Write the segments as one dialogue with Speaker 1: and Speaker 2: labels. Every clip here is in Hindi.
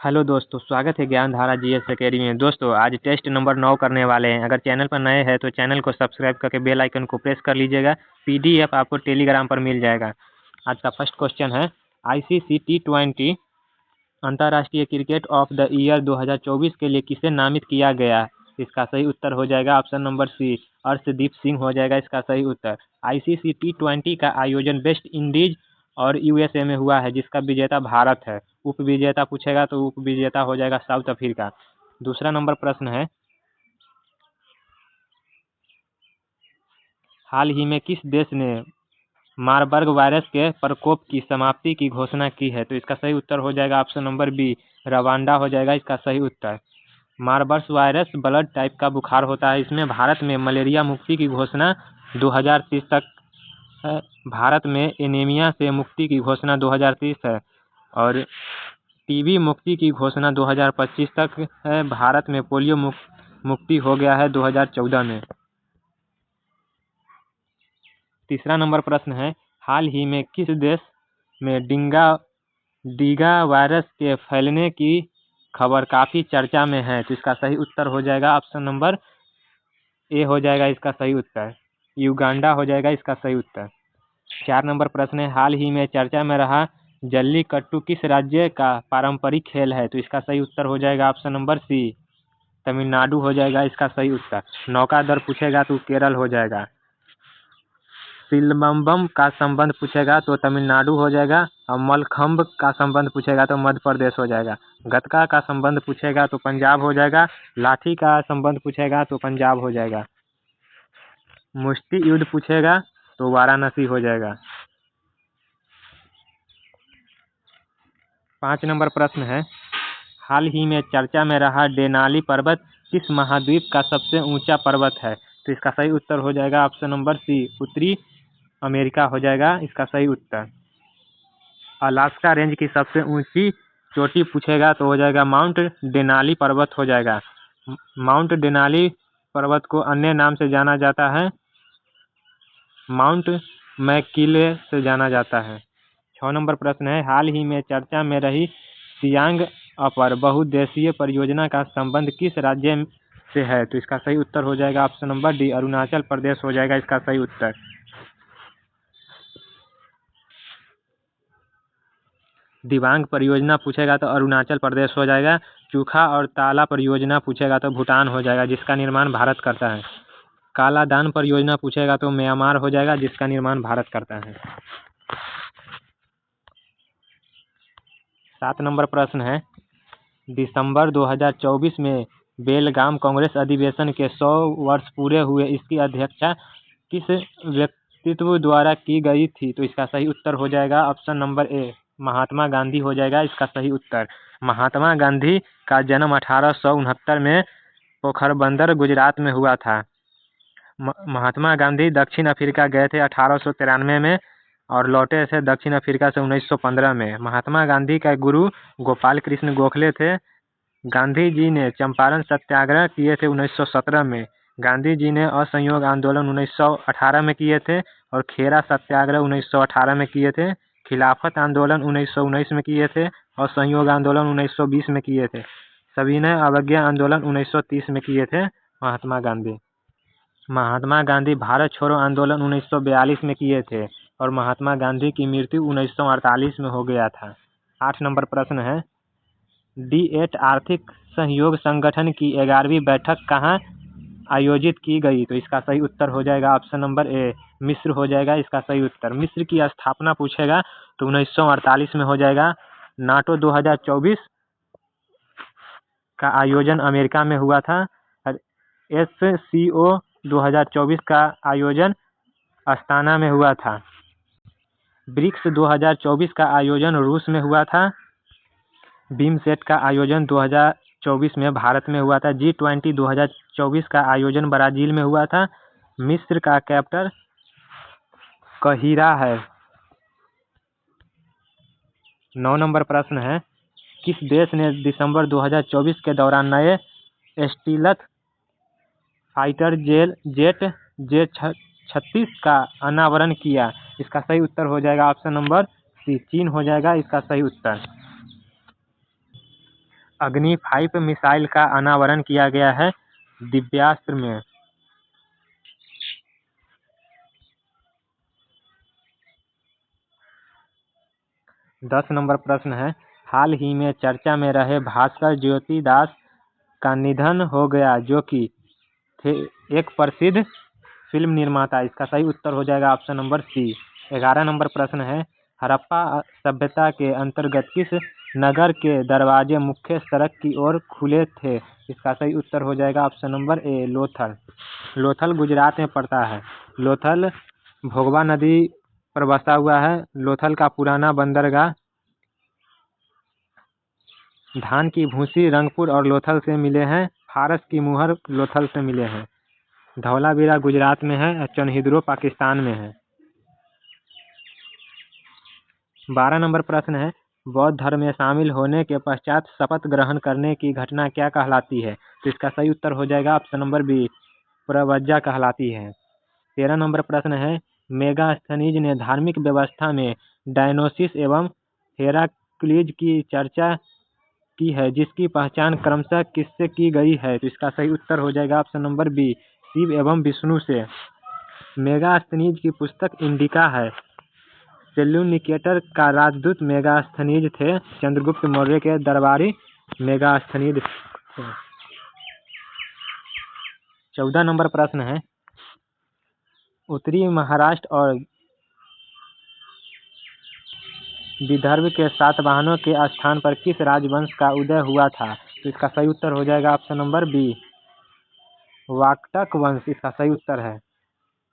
Speaker 1: हेलो दोस्तों, स्वागत है ज्ञान धारा जीएस अकेडमी में। दोस्तों आज टेस्ट नंबर 9 करने वाले हैं। अगर चैनल पर नए हैं तो चैनल को सब्सक्राइब करके बेल आइकन को प्रेस कर लीजिएगा। पीडीएफ आपको टेलीग्राम पर मिल जाएगा। आज का फर्स्ट क्वेश्चन है, आईसीसी T20 अंतर्राष्ट्रीय क्रिकेट ऑफ द ईयर 2024 के लिए किसे नामित किया गया? इसका सही उत्तर हो जाएगा option number C, Arshdeep Singh हो जाएगा इसका सही उत्तर। आईसीसी T20 का आयोजन वेस्ट इंडीज और यूएसए में हुआ है, जिसका विजेता भारत है। उप विजेता पूछेगा तो उप विजेता हो जाएगा साउथ अफ्रीका। दूसरा नंबर प्रश्न है, हाल ही में किस देश ने मारबर्ग वायरस के प्रकोप की समाप्ति की घोषणा की है? तो इसका सही उत्तर हो जाएगा ऑप्शन नंबर बी, रवांडा हो जाएगा इसका सही उत्तर। मारबर्ग वायरस ब्लड टाइप का बुखार होता है। इसमें भारत में मलेरिया मुक्ति की घोषणा 2030 तक है। भारत में एनीमिया से मुक्ति की घोषणा 2030 है और टीबी मुक्ति की घोषणा 2025 तक है। भारत में पोलियो मुक्ति हो गया है 2014 में। तीसरा नंबर प्रश्न है, हाल ही में किस देश में डीगा वायरस के फैलने की खबर काफी चर्चा में है? तो इसका सही उत्तर हो जाएगा ऑप्शन नंबर ए हो जाएगा इसका सही उत्तर। युगांडा हो जाएगा इसका सही उत्तर। 4 नंबर प्रश्न है, हाल ही में चर्चा में रहा जल्लीकट्टू किस राज्य का पारंपरिक खेल है? तो इसका सही उत्तर हो जाएगा ऑप्शन नंबर सी, तमिलनाडु हो जाएगा इसका सही उत्तर। नौकादर पूछेगा तो केरल हो जाएगा। सिलम्बम का संबंध पूछेगा तो तमिलनाडु हो जाएगा और मलखम्ब का संबंध पूछेगा तो मध्य प्रदेश हो जाएगा। गतका का संबंध पूछेगा तो पंजाब हो जाएगा। लाठी का संबंध पूछेगा तो पंजाब हो जाएगा। मुष्टि युद्ध पूछेगा तो वाराणसी हो जाएगा। 5 नंबर प्रश्न है, हाल ही में चर्चा में रहा डेनाली पर्वत किस महाद्वीप का सबसे ऊंचा पर्वत है? तो इसका सही उत्तर हो जाएगा ऑप्शन नंबर सी, उत्तरी अमेरिका हो जाएगा इसका सही उत्तर। अलास्का रेंज की सबसे ऊंची चोटी पूछेगा तो हो जाएगा माउंट डेनाली पर्वत हो जाएगा। माउंट डेनाली पर्वत को अन्य नाम से जाना जाता है, माउंट मैकिले से जाना जाता है। 6 नंबर प्रश्न है, हाल ही में चर्चा में रही सियांग अपर बहुउद्देशीय परियोजना का संबंध किस राज्य से है? तो इसका सही उत्तर हो जाएगा option number D, Arunachal Pradesh हो जाएगा इसका सही उत्तर। दिबांग परियोजना पूछेगा तो अरुणाचल प्रदेश हो जाएगा। चूखा और ताला परियोजना पूछेगा तो भूटान हो जाएगा, जिसका निर्माण भारत करता है। कालादान परियोजना पूछेगा तो म्यांमार हो जाएगा, जिसका निर्माण भारत करता है। 7 नंबर प्रश्न है, दिसंबर 2024 में बेलगाम कांग्रेस अधिवेशन के 100 वर्ष पूरे हुए, इसकी अध्यक्षता किस व्यक्तित्व द्वारा की गई थी? तो इसका सही उत्तर हो जाएगा option number A, Mahatma Gandhi हो जाएगा इसका सही उत्तर। महात्मा गांधी का जन्म 1869 में पोखरबंदर गुजरात में हुआ था। महात्मा गांधी दक्षिण अफ्रीका गए थे 1893 में और लौटे थे दक्षिण अफ्रीका से 1915 में। महात्मा गांधी का गुरु गोपाल कृष्ण गोखले थे। गांधी जी ने चंपारण सत्याग्रह किए थे 1917 में। गांधी जी ने असहयोग आंदोलन 1918 में किए थे और खेरा सत्याग्रह 1918 में किए थे। खिलाफत आंदोलन 1919 में किए थे और सहयोग आंदोलन 1920 में किए थे। सविनय अवज्ञा आंदोलन 1930 में किए थे महात्मा गांधी। महात्मा गांधी भारत छोड़ो आंदोलन 1942 में किए थे और महात्मा गांधी की मृत्यु 1948 में हो गया था। 8 नंबर प्रश्न है, D8 आर्थिक सहयोग संगठन की 11वीं बैठक कहाँ आयोजित की गई? तो इसका सही उत्तर हो जाएगा ऑप्शन नंबर ए, मिस्र हो जाएगा इसका सही उत्तर। मिस्र की स्थापना पूछेगा तो 1948 में हो जाएगा। नाटो 2024 का आयोजन अमेरिका में हुआ था। SCO 2024 का आयोजन अस्ताना में हुआ था। ब्रिक्स 2024 का आयोजन रूस में हुआ था। बीमसेट का आयोजन 2024 में भारत में हुआ था। G20 2024 का आयोजन ब्राजील में हुआ था। मिस्र का कैपिटल कहिरा है। 9 नंबर प्रश्न है, किस देश ने दिसंबर 2024 के दौरान नए स्टील्थ फाइटर जेट J-36 का अनावरण किया? इसका सही उत्तर हो जाएगा ऑप्शन नंबर सी, चीन हो जाएगा इसका सही उत्तर। अग्नि 5 मिसाइल का अनावरण किया गया है दिव्यास्त्र में। दस नंबर प्रश्न है, हाल ही में चर्चा में रहे भास्कर ज्योति दास का निधन हो गया, जो कि थे एक प्रसिद्ध फिल्म निर्माता। इसका सही उत्तर हो जाएगा ऑप्शन नंबर सी। 11 नंबर प्रश्न है, हड़प्पा सभ्यता के अंतर्गत किस नगर के दरवाजे मुख्य सड़क की ओर खुले थे? इसका सही उत्तर हो जाएगा option number A, Lothal. Lothal Gujarat में पड़ता है। लोथल भोगवा नदी पर बसा हुआ है। लोथल का पुराना बंदरगाह धान की भूसी रंगपुर और लोथल से मिले हैं। फारस की मुहर लोथल से मिले हैं। धौलावीरा गुजरात में है और चनहिद्रो पाकिस्तान में है। 12 नंबर प्रश्न है, बौद्ध धर्म में शामिल होने के पश्चात शपथ ग्रहण करने की घटना क्या कहलाती है? तो इसका सही उत्तर हो जाएगा ऑप्शन नंबर बी, प्रव्रज्जा कहलाती है। 13 नंबर प्रश्न है, मेगास्थनीज ने धार्मिक व्यवस्था में डायनोसिस एवं हेराक्लीज की चर्चा की है, जिसकी पहचान क्रमशः किससे की गई है? तो इसका सही उत्तर हो जाएगा ऑप्शन नंबर बी, शिव एवं विष्णु से। मेगास्थनीज की पुस्तक इंडिका है। सेल्यूनिकेटर का राजदूत मेगास्थनीज थे। चंद्रगुप्त मौर्य के दरबारी मेगास्थनीज थे। 14 नंबर प्रश्न है, उत्तरी महाराष्ट्र और विदर्भ के सातवाहनों के स्थान पर किस राजवंश का उदय हुआ था? तो इसका सही उत्तर हो जाएगा ऑप्शन नंबर बी, वाकटक वंश इसका सही उत्तर है।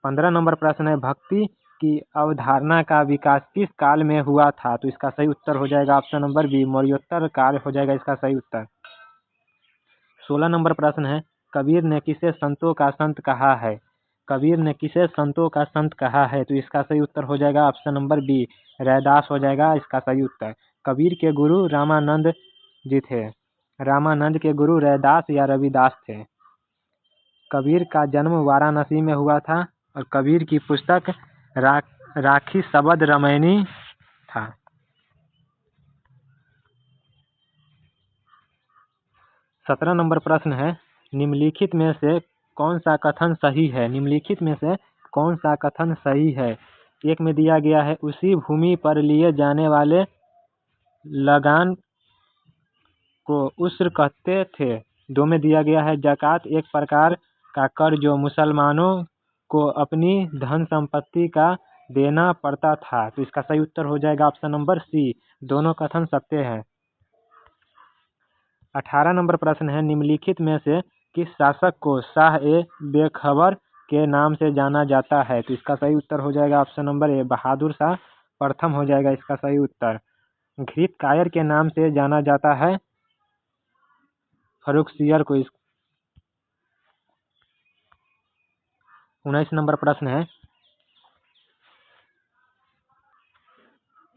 Speaker 1: 15 नंबर प्रश्न है, भक्ति की अवधारणा का विकास किस काल में हुआ था? तो इसका सही उत्तर हो जाएगा ऑप्शन नंबर बी, मौर्योत्तर काल हो जाएगा इसका सही उत्तर। 16 नंबर प्रश्न है, कबीर ने किसे संतों का संत कहा है? कबीर ने किसे संतों का संत कहा है? तो इसका सही उत्तर हो जाएगा ऑप्शन नंबर बी, रैदास हो जाएगा इसका सही उत्तर। कबीर के गुरु रामानंद जी थे। रामानंद के गुरु रैदास या रविदास थे। कबीर का जन्म वाराणसी में हुआ था और कबीर की पुस्तक राखी शबद रामायणी था। 17 नंबर प्रश्न है, निम्नलिखित में से कौन सा कथन सही है? निम्नलिखित में से कौन सा कथन सही है? एक में दिया गया है, उसी भूमि पर लिए जाने वाले लगान को उस्र कहते थे। 2 में दिया गया है, ज़कात एक प्रकार का कर जो मुसलमानों को अपनी धन संपत्ति का देना पड़ता था। तो इसका सही उत्तर हो जाएगा ऑप्शन नंबर सी, दोनों कथन सत्य हैं। 18 नंबर प्रश्न है, निम्नलिखित में से किस शासक को शाह ए बेखबर के नाम से जाना जाता है? तो इसका सही उत्तर हो जाएगा option number A, Bahadur Shah प्रथम हो जाएगा इसका सही उत्तर। घृत कायर के नाम से जाना जाता है फर्रुखसियर को। 19 नंबर प्रश्न है,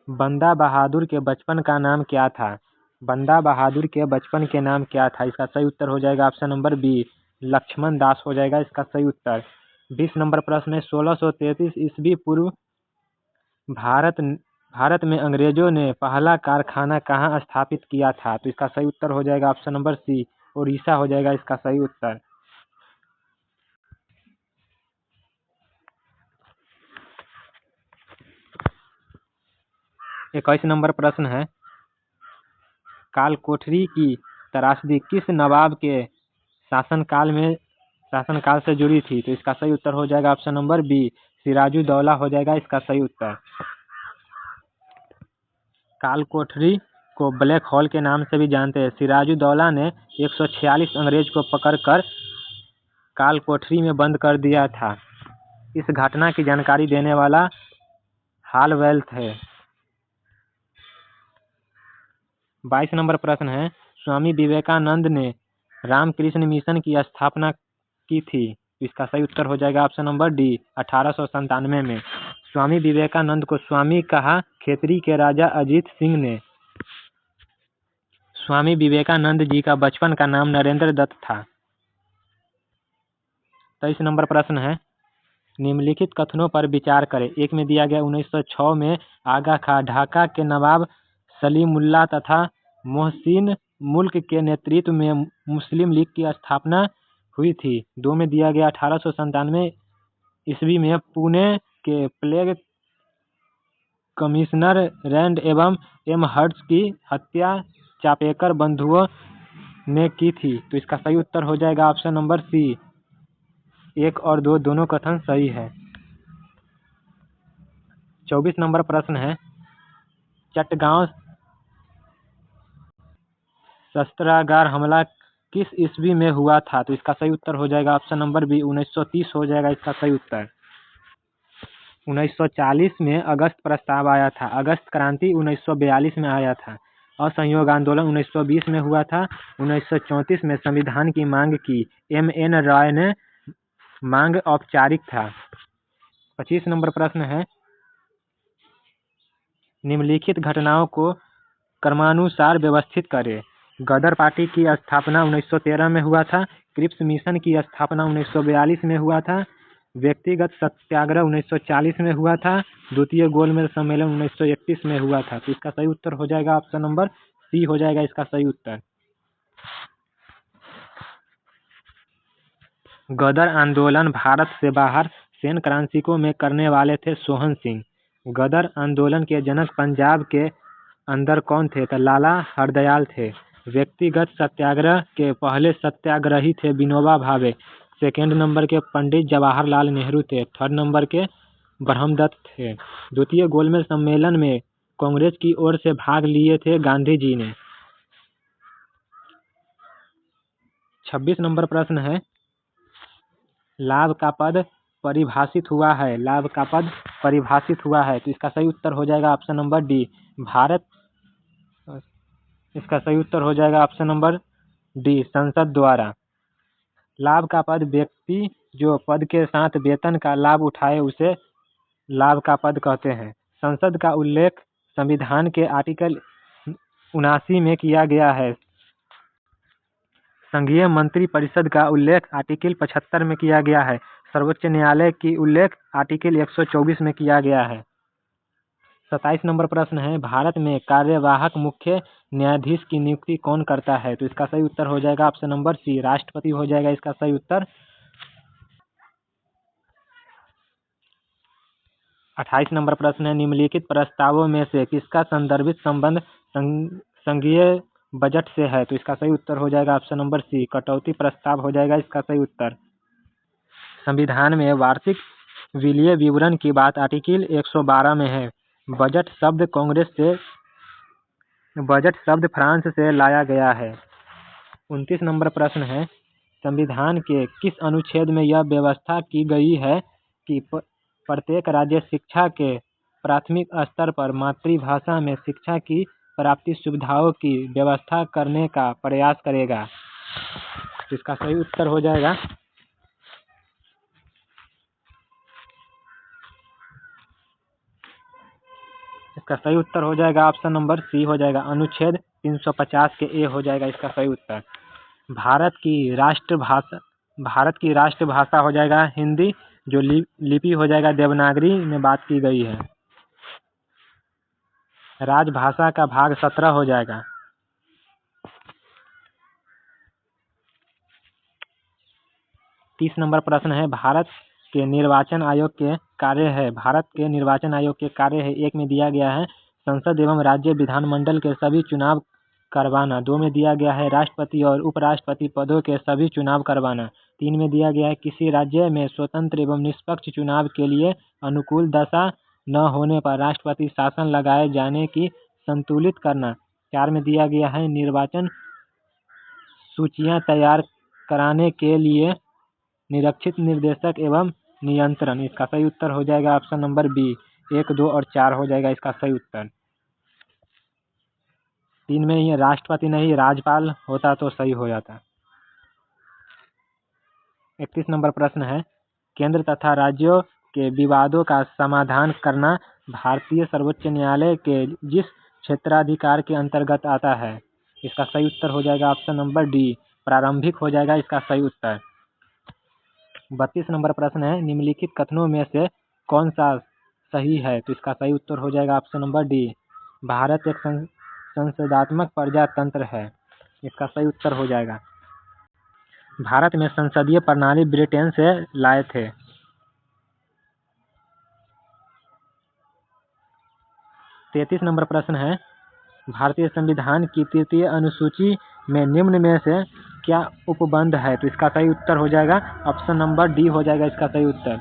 Speaker 1: बंदा बहादुर के बचपन का नाम क्या था? बंदा बहादुर के बचपन के नाम क्या था? इसका सही उत्तर हो जाएगा option number B, Laxman Das हो जाएगा इसका सही उत्तर। 20 नंबर प्रश्न है, 1633 ईस्वी पूर्व भारत में अंग्रेजों ने पहला कारखाना कहाँ स्थापित किया था? तो इसका सही उत्तर हो जाएगा ऑप्शन नंबर सी, उड़ीसा हो जाएगा इसका सही उत्तर। 21 नंबर प्रश्न है, कालकोठरी की त्रासदी किस नवाब के शासनकाल से जुड़ी थी? तो इसका सही उत्तर हो जाएगा ऑप्शन नंबर बी, सिराजुद्दौला हो जाएगा इसका सही उत्तर। कालकोठरी को ब्लैक होल के नाम से भी जानते हैं। सिराजुद्दौला ने 146 अंग्रेज को पकड़कर कालकोठरी में बंद कर दिया था। इस घटना की जानकारी देने वाला हालवेल्थ है। 22 नंबर प्रश्न है, स्वामी विवेकानंद ने रामकृष्ण मिशन की स्थापना की थी। इसका सही उत्तर हो जाएगा ऑप्शन नंबर डी, 1897 में। स्वामी विवेकानंद को स्वामी कहा खेतरी के राजा अजीत सिंह ने। स्वामी विवेकानंद जी का बचपन का नाम नरेंद्र दत्त था। 23 नंबर प्रश्न है, निम्नलिखित कथनों पर विचार करें। एक में दिया गया 1906 में आगा खां ढाका के नवाब सलीमुल्लाह तथा मोहसिन मुल्क के नेतृत्व में मुस्लिम लीग की स्थापना हुई थी? 2 में दिया गया 1897 ईस्वी में पुणे के प्लेग कमिश्नर रैंड एवं एम हर्ट्ज की हत्या चापेकर बंधुओं ने की थी। तो इसका सही उत्तर हो जाएगा ऑप्शन नंबर सी। 1 और 2 दोनों कथन सही है। 24 नंबर प्रश्न है, चटगांव शस्त्रागार हमला किस ईस्वी में हुआ था? तो इसका सही उत्तर हो जाएगा ऑप्शन नंबर बी 1930 हो जाएगा इसका सही उत्तर। 1940 में अगस्त प्रस्ताव आया था। अगस्त क्रांति 1942 में आया था। असहयोग आंदोलन 1920 में हुआ था। 1934 में संविधान की मांग की। M.N. रॉय ने मांग औपचारिक था। 25 नंबर प्रश्न है, निम्नलिखित घटनाओं को क्रमानुसार व्यवस्थित करें। गदर पार्टी की स्थापना 1913 में हुआ था। क्रिप्स मिशन की स्थापना 1942 में हुआ था। व्यक्तिगत सत्याग्रह 1940 में हुआ था। द्वितीय गोलमेज सम्मेलन 1931 में हुआ था। तो इसका सही उत्तर हो जाएगा ऑप्शन नंबर सी हो जाएगा इसका सही उत्तर। गदर आंदोलन भारत से बाहर सैन फ्रांसिस्को में करने वाले थे सोहन सिंह। गदर आंदोलन के जनक पंजाब के अंदर कौन थे? तो लाला हरदयाल थे। व्यक्तिगत सत्याग्रह के पहले सत्याग्रही थे विनोबा भावे। सेकेंड नंबर के पंडित जवाहरलाल नेहरू थे। थर्ड नंबर के ब्रह्मदत्त थे। द्वितीय गोलमेज सम्मेलन में कांग्रेस की ओर से भाग लिए थे गांधी जी ने। 26 नंबर प्रश्न है, लाभ का पद परिभाषित हुआ है। लाभ का पद परिभाषित हुआ है। तो इसका सही उत्तर हो जाएगा ऑप्शन नंबर डी भारत। इसका सही उत्तर हो जाएगा ऑप्शन नंबर डी संसद द्वारा। लाभ का पद व्यक्ति जो पद के साथ वेतन का लाभ उठाए उसे लाभ का पद कहते हैं। संसद का उल्लेख संविधान के आर्टिकल 79 में किया गया है। संघीय मंत्री परिषद का उल्लेख आर्टिकल 75 में किया गया है। सर्वोच्च न्यायालय की उल्लेख आर्टिकल 124 में किया गया है। 27 नंबर प्रश्न है, भारत में कार्यवाहक मुख्य न्यायाधीश की नियुक्ति कौन करता है? तो इसका सही उत्तर हो जाएगा ऑप्शन नंबर सी राष्ट्रपति हो जाएगा इसका सही उत्तर। 28 नंबर प्रश्न है, निम्नलिखित प्रस्तावों में से किसका संदर्भित संबंध संघीय बजट से है? तो इसका सही उत्तर हो जाएगा ऑप्शन नंबर सी कटौती प्रस्ताव हो जाएगा इसका सही उत्तर। संविधान में वार्षिक वित्तीय विवरण की बात आर्टिकल 112 में है। बजट शब्द फ्रांस से लाया गया है। 29 नंबर प्रश्न है, संविधान के किस अनुच्छेद में यह व्यवस्था की गई है कि प्रत्येक राज्य शिक्षा के प्राथमिक स्तर पर मातृभाषा में शिक्षा की प्राप्ति सुविधाओं की व्यवस्था करने का प्रयास करेगा? इसका सही उत्तर हो जाएगा ऑप्शन नंबर सी हो जाएगा अनुच्छेद 350 के ए हो जाएगा इसका सही उत्तर। भारत की राष्ट्रभाषा हो जाएगा हिंदी, जो लिपि हो जाएगा देवनागरी में बात की गई है। राजभाषा का भाग 17 हो जाएगा। 30 नंबर प्रश्न है, भारत के निर्वाचन आयोग के कार्य है। 1 में दिया गया है संसद एवं राज्य विधानमंडल के सभी चुनाव करवाना। 2 में दिया गया है राष्ट्रपति और उपराष्ट्रपति पदों के सभी चुनाव करवाना। 3 में दिया गया है किसी राज्य में स्वतंत्र एवं निष्पक्ष चुनाव के लिए अनुकूल दशा न होने पर राष्ट्रपति शासन लगाए जाने की संतुलित करना। 4 में दिया गया है निर्वाचन सूचियां तैयार कराने के लिए निरक्षित निर्देशक एवं नियंत्रण। इसका सही उत्तर हो जाएगा ऑप्शन नंबर बी 1, 2 और 4 हो जाएगा इसका सही उत्तर। 3 में ये राष्ट्रपति नहीं राज्यपाल होता तो सही हो जाता। 31 नंबर प्रश्न है, केंद्र तथा राज्यों के विवादों का समाधान करना भारतीय सर्वोच्च न्यायालय के जिस क्षेत्राधिकार के अंतर्गत आता है? इसका सही उत्तर हो जाएगा ऑप्शन नंबर डी प्रारंभिक हो जाएगा इसका सही उत्तर। 32 नंबर प्रश्न है, निम्नलिखित कथनों में से कौन सा सही है? तो इसका सही उत्तर हो जाएगा ऑप्शन नंबर डी भारत एक संसदात्मक प्रजातंत्र है। इसका सही उत्तर हो जाएगा। भारत में संसदीय प्रणाली ब्रिटेन से लाए थे। 33 नंबर प्रश्न है, भारतीय संविधान की 3य अनुसूची में निम्न में से क्या उपबंध है? तो इसका सही उत्तर हो जाएगा ऑप्शन नंबर डी हो जाएगा इसका सही उत्तर।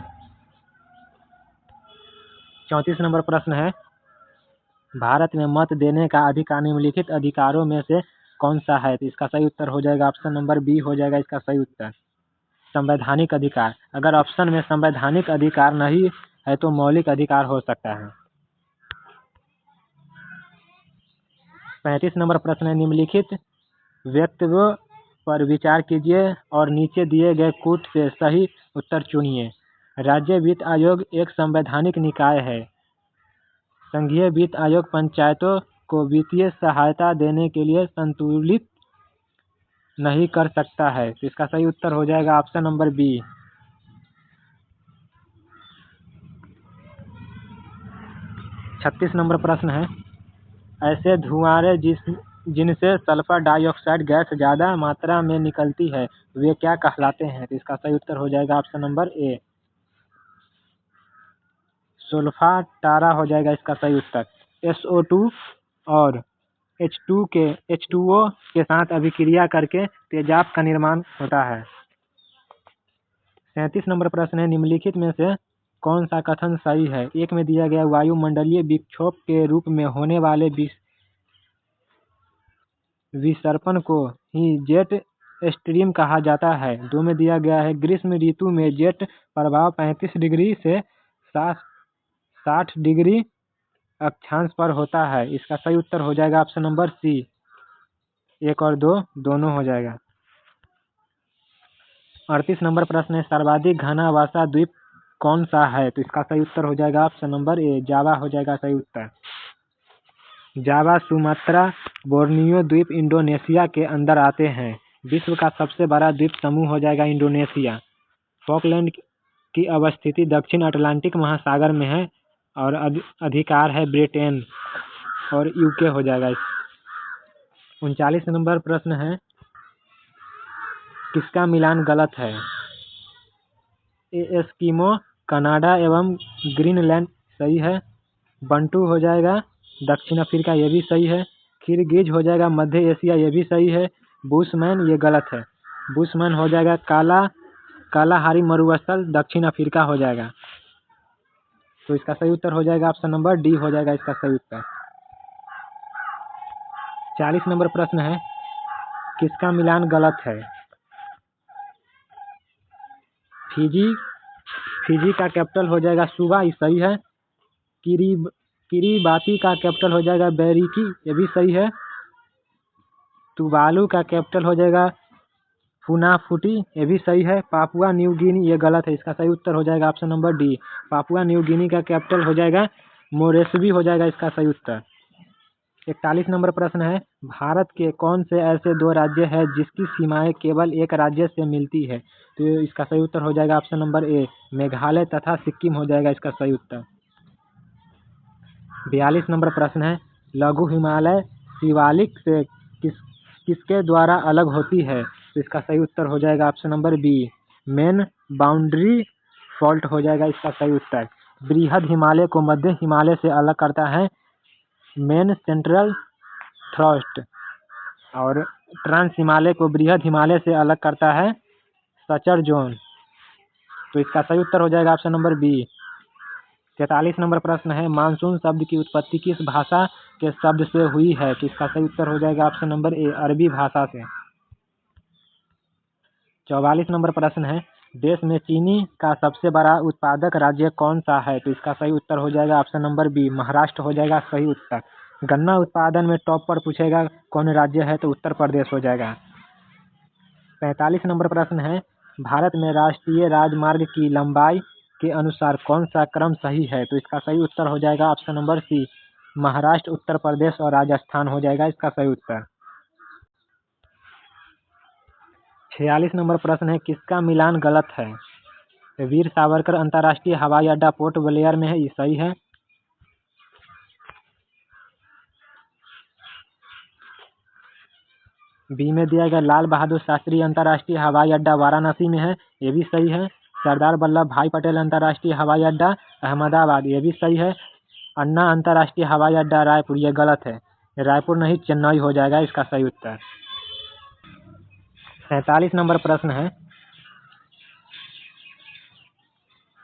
Speaker 1: 34 नंबर प्रश्न है, भारत में मत देने का अधिकार निम्नलिखित अधिकारों में से कौन सा है? तो इसका सही उत्तर हो जाएगा ऑप्शन नंबर बी हो जाएगा इसका सही उत्तर, संवैधानिक अधिकार। अगर ऑप्शन में संवैधानिक अधिकार नहीं है तो मौलिक अधिकार हो सकता है। 35 नंबर प्रश्न है, निम्नलिखित वक्तव्यों पर विचार कीजिए और नीचे दिए गए कूट से सही उत्तर चुनिए। राज्य वित्त आयोग एक संवैधानिक निकाय है। संघीय वित्त आयोग पंचायतों को वित्तीय सहायता देने के लिए संतुलित नहीं कर सकता है। तो इसका सही उत्तर हो जाएगा ऑप्शन नंबर बी। 36 नंबर प्रश्न है, ऐसे धुआंरे जिनसे सल्फर डाइऑक्साइड गैस ज़्यादा मात्रा में निकलती है वे क्या कहलाते हैं? तो इसका सही उत्तर हो जाएगा ऑप्शन नंबर ए, सोल्फाटारा हो जाएगा इसका सही उत्तर। SO2 और H2O के साथ अभिक्रिया करके तेजाब का निर्माण होता है। 37 नंबर प्रश्न है, निम्नलिखित में से कौन सा कथन सही है? एक में दिया गया वायुमंडलीय विक्षोभ के रूप में होने वाले विसर्पण को ही जेट स्ट्रीम कहा जाता है। 2 में दिया गया है ग्रीष्म ऋतु में जेट प्रभाव 35 डिग्री से 60 डिग्री अक्षांश पर होता है। इसका सही उत्तर हो जाएगा ऑप्शन नंबर सी, 1 और 2 दोनों हो जाएगा। 38 नंबर प्रश्न है, सर्वाधिक घना वर्षा द्वीप कौन सा है? तो इसका सही उत्तर हो जाएगा ऑप्शन नंबर ए, जावा हो जाएगा सही उत्तर। जावा, सुमात्रा, बोर्नियो द्वीप इंडोनेशिया के अंदर आते हैं। विश्व का सबसे बड़ा द्वीप समूह हो जाएगा इंडोनेशिया। फॉकलैंड की अवस्थिति दक्षिण अटलांटिक महासागर में है और अधिकार है ब्रिटेन और यूके हो जाएगा। 39 नंबर प्रश्न है, किसका मिलान गलत है? एस्किमो, कनाडा एवं ग्रीनलैंड सही है। बंटू हो जाएगा दक्षिण अफ्रीका, ये भी सही है। किर्गिज हो जाएगा मध्य एशिया, ये भी सही है। बुशमैन ये गलत है। बुशमैन हो जाएगा कालाहारी मरुस्थल दक्षिण अफ्रीका हो जाएगा। तो इसका सही उत्तर हो जाएगा ऑप्शन नंबर डी हो जाएगा इसका सही उत्तर। 40 नंबर प्रश्न है, किसका मिलान गलत है? फिजी का कैपिटल हो जाएगा सुबा, ये सही है। किरीबाती का कैपिटल हो जाएगा बैरिकी, ये भी सही है। तुवालू का कैपिटल हो जाएगा फुनाफुटी, ये भी सही है। पापुआ न्यू गिनी ये गलत है। इसका सही उत्तर हो जाएगा option number D, Papua New Guinea का कैपिटल हो जाएगा मोरेस्बी हो जाएगा इसका सही उत्तर। 41 नंबर प्रश्न है, भारत के कौन से ऐसे 2 राज्य हैं जिसकी सीमाएं केवल एक राज्य से मिलती है? तो इसका सही उत्तर हो जाएगा ऑप्शन नंबर ए, मेघालय तथा सिक्किम हो जाएगा इसका सही उत्तर। 42 नंबर प्रश्न है, लघु हिमालय शिवालिक से किसके द्वारा अलग होती है? तो इसका सही उत्तर हो जाएगा option number B, main boundary fault हो जाएगा इसका सही उत्तर। बृहद हिमालय को मध्य हिमालय से अलग करता है मेन सेंट्रल थ्रस्ट और ट्रांस हिमालय को बृहद हिमालय से अलग करता है सचर जोन। तो इसका सही उत्तर हो जाएगा ऑप्शन नंबर बी। 43 नंबर प्रश्न है, मानसून शब्द की उत्पत्ति किस भाषा के शब्द से हुई है? तो इसका सही उत्तर हो जाएगा ऑप्शन नंबर ए, अरबी भाषा से। 44 नंबर प्रश्न है, देश में चीनी का सबसे बड़ा उत्पादक राज्य कौन सा है? तो इसका सही उत्तर हो जाएगा ऑप्शन नंबर बी, महाराष्ट्र हो जाएगा सही उत्तर। गन्ना उत्पादन में टॉप पर पूछेगा कौन राज्य है तो उत्तर प्रदेश हो जाएगा। 45 नंबर प्रश्न है, भारत में राष्ट्रीय राजमार्ग की लंबाई के अनुसार कौन सा क्रम सही है? तो इसका सही उत्तर हो जाएगा ऑप्शन नंबर सी, महाराष्ट्र, उत्तर प्रदेश और राजस्थान हो जाएगा इसका सही उत्तर। 46 नंबर प्रश्न है, किसका मिलान गलत है? वीर सावरकर अंतर्राष्ट्रीय हवाई अड्डा पोर्ट ब्लेयर में है, ये सही है। बी में दिया गया लाल बहादुर शास्त्री अंतर्राष्ट्रीय हवाई अड्डा वाराणसी में है, ये भी सही है। सरदार वल्लभ भाई पटेल अंतर्राष्ट्रीय हवाई अड्डा अहमदाबाद, ये भी सही है। अन्ना अंतर्राष्ट्रीय हवाई अड्डा रायपुर, ये गलत है, रायपुर नहीं चेन्नई हो जाएगा इसका सही उत्तर। 47 नंबर प्रश्न है।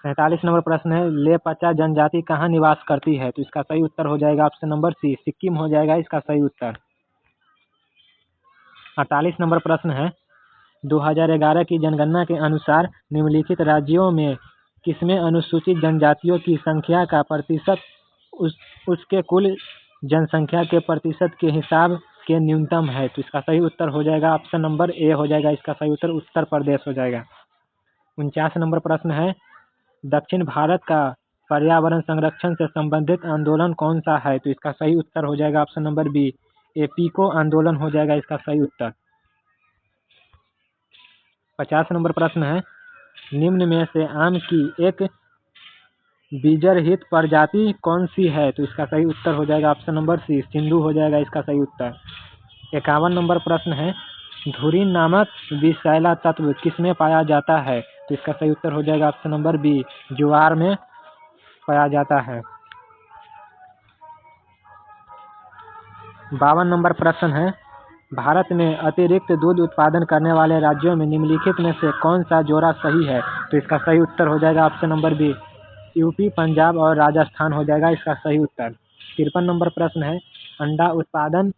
Speaker 1: 47 नंबर प्रश्न है, लेपचा जनजाति कहाँ निवास करती है? तो इसका सही उत्तर हो जाएगा ऑप्शन नंबर सी, सिक्किम हो जाएगा इसका सही उत्तर। 48 नंबर प्रश्न है, 2011 की जनगणना के अनुसार निम्नलिखित राज्यों में किसमें अनुसूचित जनजातियों की संख्या का प्रतिशत उसके कुल जनसंख्या के प्रतिशत के हिसाब के न्यूनतम है? तो इसका सही उत्तर हो जाएगा ऑप्शन नंबर ए हो जाएगा इसका सही उत्तर, उत्तर प्रदेश हो जाएगा। 49 नंबर प्रश्न है, दक्षिण भारत का पर्यावरण संरक्षण से संबंधित आंदोलन कौन सा है? तो इसका सही उत्तर हो जाएगा ऑप्शन नंबर बी, एपीको आंदोलन हो जाएगा इसका सही उत्तर। 50 नंबर प्रश्न है, निम्न में से आम की एक बीजरहित प्रजाति कौन सी है? तो इसका सही उत्तर हो जाएगा ऑप्शन नंबर सी, सिंधु हो जाएगा इसका सही उत्तर। 51 नंबर प्रश्न है, धुरीन नामक विषैला तत्व किसमें पाया जाता है? तो इसका सही उत्तर हो जाएगा ऑप्शन नंबर बी, ज्वार में पाया जाता है। 52 नंबर प्रश्न है, भारत में अतिरिक्त दूध उत्पादन करने वाले राज्यों में निम्नलिखित में से कौन सा जोड़ा सही है? तो इसका सही उत्तर हो जाएगा option number B, UP, Punjab और राजस्थान हो जाएगा इसका सही उत्तर। 53 नंबर प्रश्न है, अंडा उत्पादन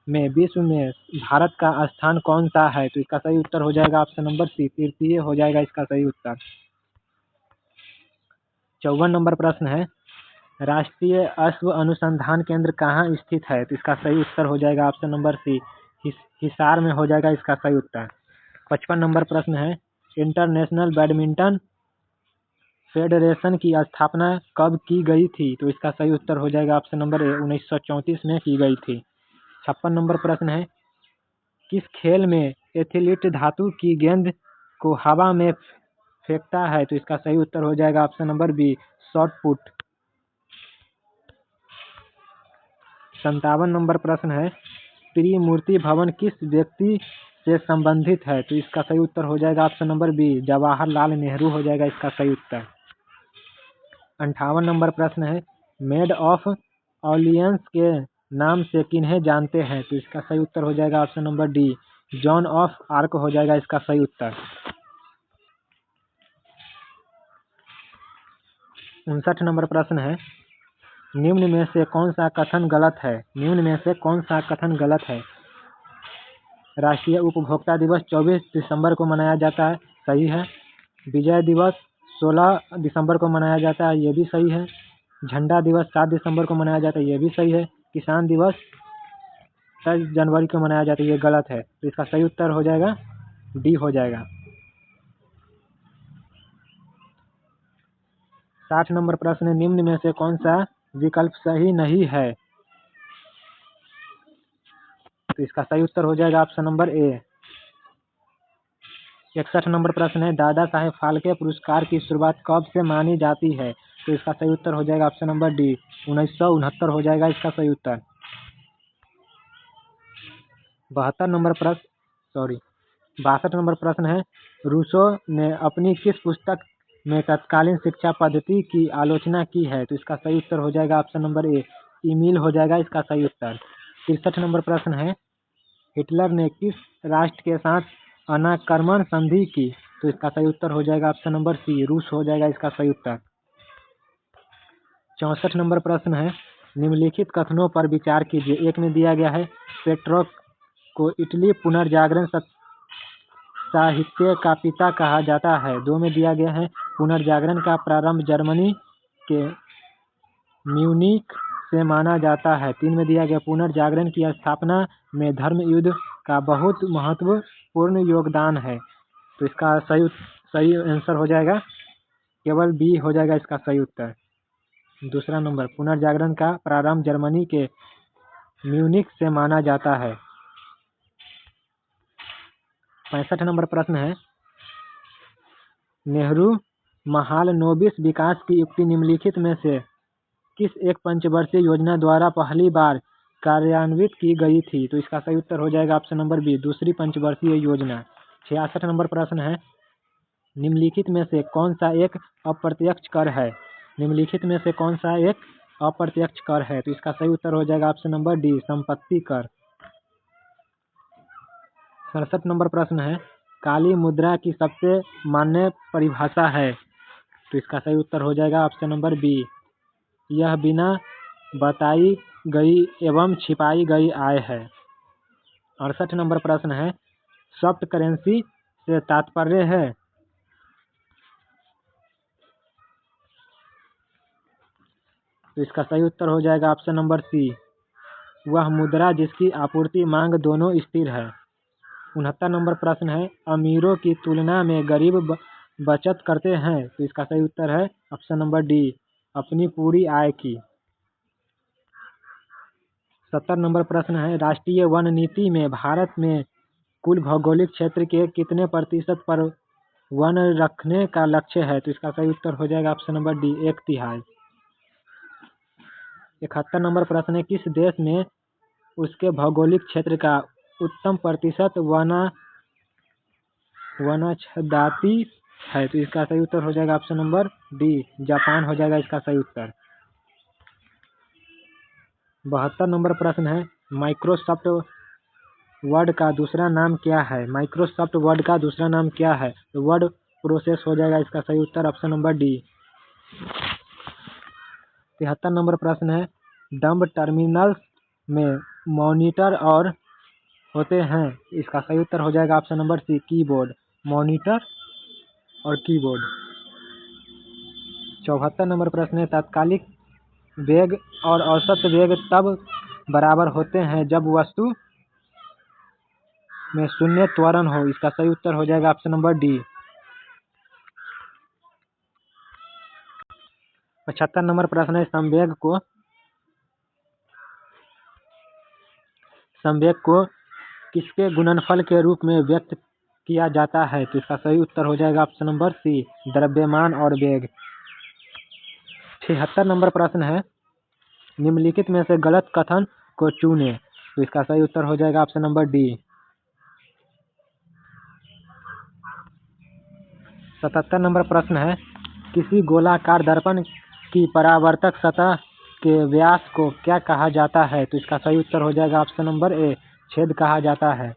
Speaker 1: में विश्व में भारत का स्थान कौन सा है? तो इसका सही उत्तर हो जाएगा ऑप्शन नंबर सी, तृतीय हो जाएगा इसका सही उत्तर। 54 नंबर प्रश्न है, राष्ट्रीय अश्व अनुसंधान केंद्र कहाँ स्थित है? तो इसका सही उत्तर हो जाएगा ऑप्शन नंबर सी, हिसार में हो जाएगा इसका सही उत्तर। 55 नंबर प्रश्न है, इंटरनेशनल बैडमिंटन फेडरेशन की स्थापना कब की गई थी? तो इसका सही उत्तर हो जाएगा ऑप्शन नंबर ए, 1934 में की गई थी। 56 नंबर प्रश्न है, किस खेल में एथलीट धातु की गेंद को हवा में फेंकता है? तो इसका सही उत्तर हो जाएगा option number B, shot put. 57 नंबर प्रश्न है, त्रिमूर्ति भवन किस व्यक्ति से संबंधित है? तो इसका सही उत्तर हो जाएगा option number B, Jawaharlal Nehru हो जाएगा इसका सही उत्तर। 58 नंबर प्रश्न है, मेड ऑफ ऑर्लियंस के नाम से किन्हें जानते हैं? तो इसका सही उत्तर हो जाएगा option number D, John of arc हो जाएगा इसका सही उत्तर। 59 नंबर प्रश्न है, निम्न में से कौन सा कथन गलत है? निम्न में से कौन सा कथन गलत है? राष्ट्रीय उपभोक्ता दिवस 24 दिसंबर को मनाया जाता है, सही है। विजय दिवस 16 दिसंबर को मनाया जाता है, ये भी सही है। झंडा दिवस 7 दिसंबर को मनाया जाता है, ये भी सही है। किसान दिवस 10 जनवरी को मनाया जाता है, ये गलत है। तो इसका सही उत्तर हो जाएगा डी हो जाएगा। 60 नंबर प्रश्न है, निम्न में से कौन सा विकल्प सही नहीं है? तो इसका सही उत्तर हो जाएगा ऑप्शन नंबर ए। 61 नंबर प्रश्न है, दादा साहेब फाल्के पुरस्कार की शुरुआत कब से मानी जाती है? तो इसका सही उत्तर हो जाएगा ऑप्शन नंबर डी, 1969 हो जाएगा इसका सही उत्तर। 62 नंबर प्रश्न है, रूसो ने अपनी किस पुस्तक में तत्कालीन शिक्षा पद्धति की आलोचना की है? तो इसका सही उत्तर हो जाएगा ऑप्शन नंबर ए, ईमेल हो जाएगा इसका सही उत्तर। 63 नंबर प्रश्न है, हिटलर ने किस राष्ट्र के साथ अनाक्रमण संधि की? तो इसका सही उत्तर हो जाएगा ऑप्शन नंबर सी, रूस हो जाएगा इसका सही उत्तर। 64 नंबर प्रश्न है, निम्नलिखित कथनों पर विचार कीजिए। एक में दिया गया है, पेट्रोक को इटली पुनर्जागरण साहित्य का पिता कहा जाता है। 2 में दिया गया है, पुनर्जागरण का प्रारंभ जर्मनी के म्यूनिख से माना जाता है। 3 में दिया गया, पुनर्जागरण की स्थापना में धर्म युद्ध का बहुत महत्वपूर्ण योगदान है। तो इसका सही आंसर हो जाएगा केवल बी हो जाएगा इसका सही उत्तर। दूसरा नंबर, पुनर्जागरण का प्रारंभ जर्मनी के म्यूनिख से माना जाता है। 65 नंबर प्रश्न है, नेहरू महालनोबिस विकास की युक्ति निम्नलिखित में से किस एक पंचवर्षीय योजना द्वारा पहली बार कार्यान्वित की गई थी? तो इसका सही उत्तर हो जाएगा ऑप्शन नंबर बी, दूसरी पंचवर्षीय योजना। 66 नंबर प्रश्न है, निम्नलिखित में से कौन सा एक अप्रत्यक्ष कर है? निम्नलिखित में से कौन सा एक अप्रत्यक्ष कर है? तो इसका सही उत्तर हो जाएगा ऑप्शन नंबर डी, संपत्ति कर। 67 नंबर प्रश्न है, काली मुद्रा की सबसे मान्य परिभाषा है? तो इसका सही उत्तर हो जाएगा ऑप्शन नंबर बी, यह बिना बताई गई एवं छिपाई गई आय है। 68 नंबर प्रश्न है, सॉफ्ट करेंसी से तात्पर्य है? तो इसका सही उत्तर हो जाएगा ऑप्शन नंबर सी, वह मुद्रा जिसकी आपूर्ति मांग दोनों स्थिर है। 69 नंबर प्रश्न है, अमीरों की तुलना में गरीब बचत करते हैं? तो इसका सही उत्तर है ऑप्शन नंबर डी, अपनी पूरी आय की। 70 नंबर प्रश्न है, राष्ट्रीय वन नीति में भारत में कुल भौगोलिक क्षेत्र के कितने प्रतिशत पर वन रखने का लक्ष्य है? तो इसका सही उत्तर हो जाएगा ऑप्शन नंबर डी, 1/3। 71 नंबर प्रश्न है, किस देश में उसके भौगोलिक क्षेत्र का उत्तम प्रतिशत वनाच्छादित है? तो इसका सही उत्तर हो जाएगा ऑप्शन नंबर डी, जापान हो जाएगा इसका सही उत्तर। 72 नंबर प्रश्न है, माइक्रोसॉफ्ट वर्ड का दूसरा नाम क्या है? माइक्रोसॉफ्ट वर्ड का दूसरा नाम क्या है? तो वर्ड प्रोसेस हो जाएगा इसका सही उत्तर ऑप्शन नंबर डी। 73 नंबर प्रश्न है, डंब टर्मिनल्स में मॉनिटर और होते हैं? इसका सही उत्तर हो जाएगा option number C, keyboard. Monitor और कीबोर्ड। 74 नंबर प्रश्न है, तात्कालिक वेग और औसत वेग तब बराबर होते हैं जब वस्तु में शून्य त्वरण हो? इसका सही उत्तर हो जाएगा ऑप्शन नंबर डी। 75 नंबर प्रश्न है, संवेग को किसके गुणनफल के रूप में व्यक्त किया जाता है? तो इसका सही उत्तर हो जाएगा ऑप्शन नंबर सी, द्रव्यमान और वेग। 76 नंबर प्रश्न है, निम्नलिखित में से गलत कथन को चुनें? तो इसका सही उत्तर हो जाएगा ऑप्शन नंबर डी। 77 नंबर प्रश्न है, किसी गोलाकार दर्पण की परावर्तक सतह के व्यास को क्या कहा जाता है? तो इसका सही उत्तर हो जाएगा ऑप्शन नंबर ए, छेद कहा जाता है।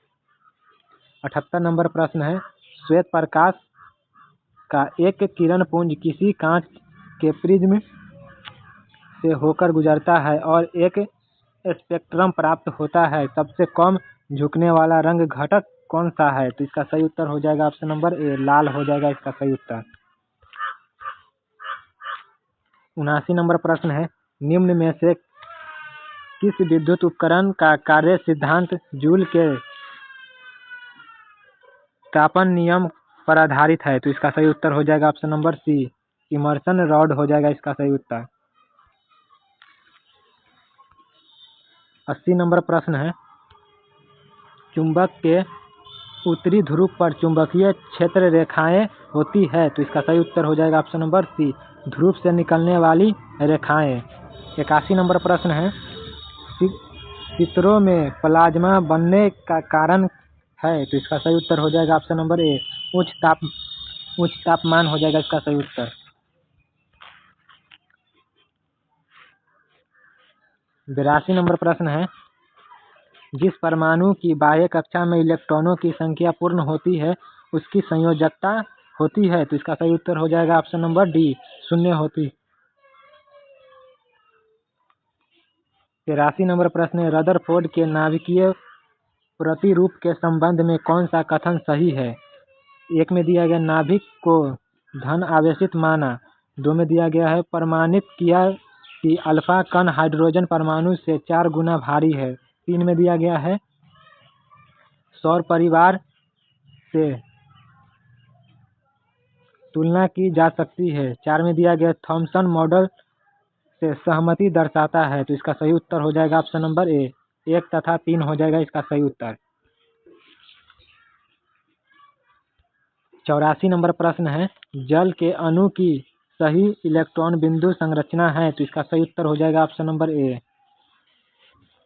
Speaker 1: 78 नंबर प्रश्न है, श्वेत प्रकाश का एक किरण पुंज किसी कांच के प्रिज्म से होकर गुजरता है और एक स्पेक्ट्रम प्राप्त होता है, सबसे कम झुकने वाला रंग घटक कौन सा है? तो इसका सही उत्तर हो जाएगा ऑप्शन नंबर ए, लाल हो जाएगा इसका सही उत्तर। 79 नंबर प्रश्न है, निम्न में से किस विद्युत उपकरण का कार्य सिद्धांत जूल के तापन नियम पर आधारित है? तो इसका सही उत्तर हो जाएगा option number C, Emerson rod हो जाएगा इसका सही उत्तर। 80 नंबर प्रश्न है, चुंबक के उत्तरी ध्रुव पर चुंबकीय क्षेत्र रेखाएं होती है? तो इसका सही उत्तर हो जाएगा ऑप्शन नंबर सी, ध्रुव से निकलने वाली रेखाएं। 81 नंबर प्रश्न है, चित्रों में प्लाज्मा बनने का कारण है? तो इसका सही उत्तर हो जाएगा ऑप्शन नंबर ए, उच्च तापमान हो जाएगा इसका सही उत्तर। 82 नंबर प्रश्न है, जिस परमाणु की बाह्य कक्षा में इलेक्ट्रॉनों की संख्या पूर्ण होती है उसकी संयोजकता होती है? तो इसका सही उत्तर हो जाएगा ऑप्शन नंबर डी, 0 होती। 83 नंबर प्रश्न है, रदरफोर्ड के नाभिकीय प्रतिरूप के संबंध में कौन सा कथन सही है? एक में दिया गया नाभिक को धन आवेशित माना, 2 में दिया गया है प्रमाणित किया कि अल्फा कण हाइड्रोजन परमाणु से 4 गुना भारी है, 3 में दिया गया है सौर परिवार से तुलना की जा सकती है, 4 में दिया गया थॉमसन मॉडल से सहमति दर्शाता है। तो इसका सही उत्तर हो जाएगा ऑप्शन नंबर ए, 1 तथा 3 हो जाएगा इसका सही उत्तर। 84 नंबर प्रश्न है, जल के अणु की सही इलेक्ट्रॉन बिंदु संरचना है? तो इसका सही उत्तर हो जाएगा ऑप्शन नंबर ए,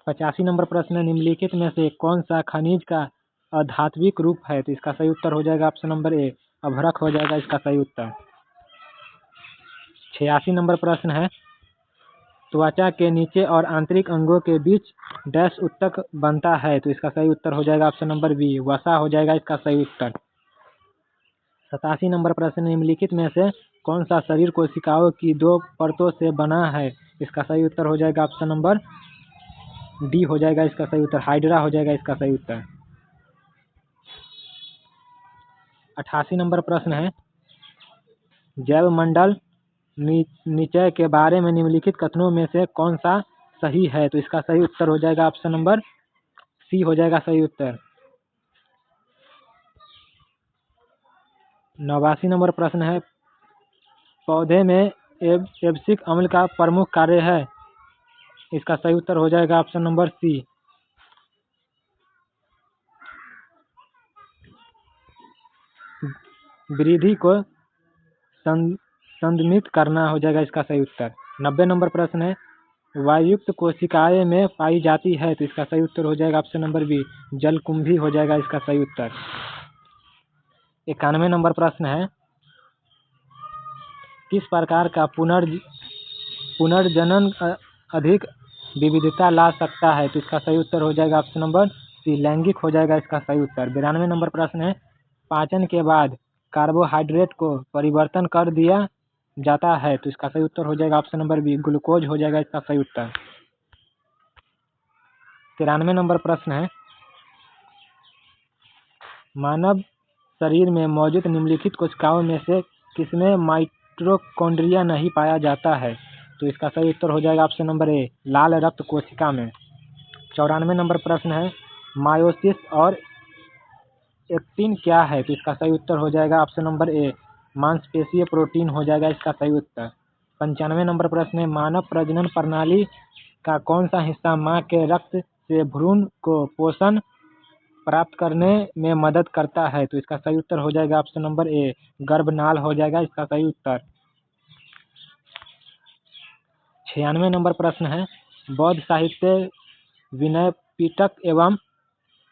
Speaker 1: 85 नंबर प्रश्न है, निम्नलिखित में से कौन सा खनिज का अधात्विक रूप है? तो इसका सही उत्तर हो जाएगा ऑप्शन नंबर ए, अभ्रक हो जाएगा इसका सही उत्तर। 86 नंबर प्रश्न है, त्वचा के नीचे और आंतरिक अंगों के बीच डैश उत्तक बनता है? तो इसका सही उत्तर हो जाएगा ऑप्शन नंबर बी, वसा हो जाएगा इसका सही उत्तर। 87 नंबर प्रश्न, निम्नलिखित में से कौन सा शरीर कोशिकाओं की 2 परतों से बना है? इसका सही उत्तर हो जाएगा ऑप्शन नंबर डी हो जाएगा इसका सही उत्तर, हाइड्रा हो जाएगा इसका सही उत्तर। 88 नंबर प्रश्न है, जैव मंडल निचय के बारे में निम्नलिखित कथनों में से कौन सा सही है? तो इसका सही उत्तर हो जाएगा ऑप्शन नंबर सी हो जाएगा सही उत्तर। 89 नंबर प्रश्न है, पौधे में एब्सिक अम्ल का प्रमुख कार्य है? इसका सही उत्तर हो जाएगा ऑप्शन नंबर सी। वृद्धि को संदमित करना हो जाएगा इसका सही उत्तर। 90 नंबर प्रश्न है, वायुयुक्त कोशिकाएं में पाई जाती है? तो इसका सही उत्तर हो जाएगा ऑप्शन नंबर बी, जलकुंभी हो जाएगा इसका सही उत्तर। 91 नंबर प्रश्न है, किस प्रकार का पुनर्जनन अधिक विविधता ला सकता है? तो इसका सही उत्तर हो जाएगा ऑप्शन नंबर सी, लैंगिक हो जाएगा इसका सही उत्तर। 92 नंबर प्रश्न है, पाचन के बाद कार्बोहाइड्रेट को परिवर्तन कर दिया जाता है? तो इसका सही उत्तर हो जाएगा ऑप्शन नंबर बी, ग्लूकोज हो जाएगा इसका सही उत्तर। 93 नंबर प्रश्न है, मानव शरीर में मौजूद निम्नलिखित कोशिकाओं में से किसमें माइटोकॉन्ड्रिया नहीं पाया जाता है? तो इसका सही उत्तर हो जाएगा ऑप्शन नंबर ए, लाल रक्त कोशिका में। 94 नंबर प्रश्न है, मायोसिस और एक्टिन क्या है? तो इसका सही उत्तर हो जाएगा ऑप्शन नंबर ए, मांसपेशीय प्रोटीन हो जाएगा इसका सही उत्तर। 95 नंबर प्रश्न है, मानव प्रजनन प्रणाली का कौन सा हिस्सा मां के रक्त से भ्रूण को पोषण प्राप्त करने में मदद करता है? तो इसका सही उत्तर हो जाएगा ऑप्शन नंबर ए, गर्भनाल हो जाएगा इसका सही उत्तर। 96 नंबर प्रश्न है, बौद्ध साहित्य विनय पिटक एवं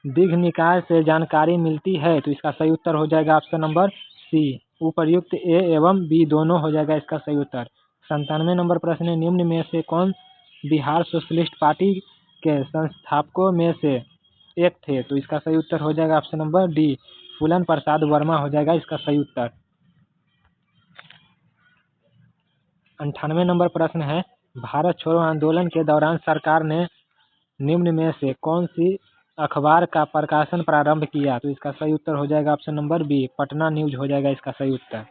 Speaker 1: दीघनिकाय से जानकारी मिलती है? तो इसका सही उत्तर हो जाएगा ऑप्शन नंबर सी, उपर्युक्त ए एवं बी दोनों हो जाएगा इसका सही उत्तर। 97 नंबर प्रश्न है, निम्न में से कौन बिहार सोशलिस्ट पार्टी के संस्थापकों में से एक थे? तो इसका सही उत्तर हो जाएगा ऑप्शन नंबर डी, फूलन प्रसाद वर्मा हो जाएगा इसका सही उत्तर। 98 नंबर प्रश्न है, भारत छोड़ो आंदोलन के दौरान सरकार ने निम्न में से कौन सी अखबार का प्रकाशन प्रारंभ किया? तो इसका सही उत्तर हो जाएगा option number B, Patna news हो जाएगा इसका सही उत्तर।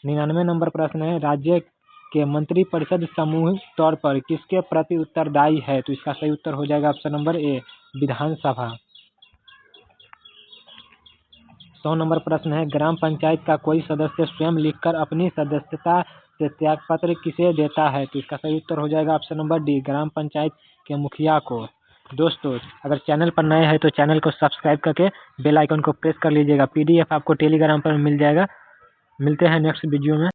Speaker 1: 99 नंबर प्रश्न है, राज्य के मंत्रिपरिषद समूह तौर पर किसके प्रति उत्तरदायी है? तो इसका सही उत्तर हो जाएगा option number A, Vidhan Sabha. 100 number प्रश्न है, ग्राम पंचायत का कोई सदस्य स्वयं लिखकर अपनी सदस्यता से त्यागपत्र किसे देता है? तो इसका सही उत्तर हो जाएगा ऑप्शन नंबर डी, ग्राम पंचायत के मुखिया को। दोस्तों, अगर चैनल पर नए हैं तो चैनल को सब्सक्राइब करके बेल आइकन को प्रेस कर लीजिएगा। PDF आपको टेलीग्राम पर मिल जाएगा। मिलते हैं नेक्स्ट वीडियो में।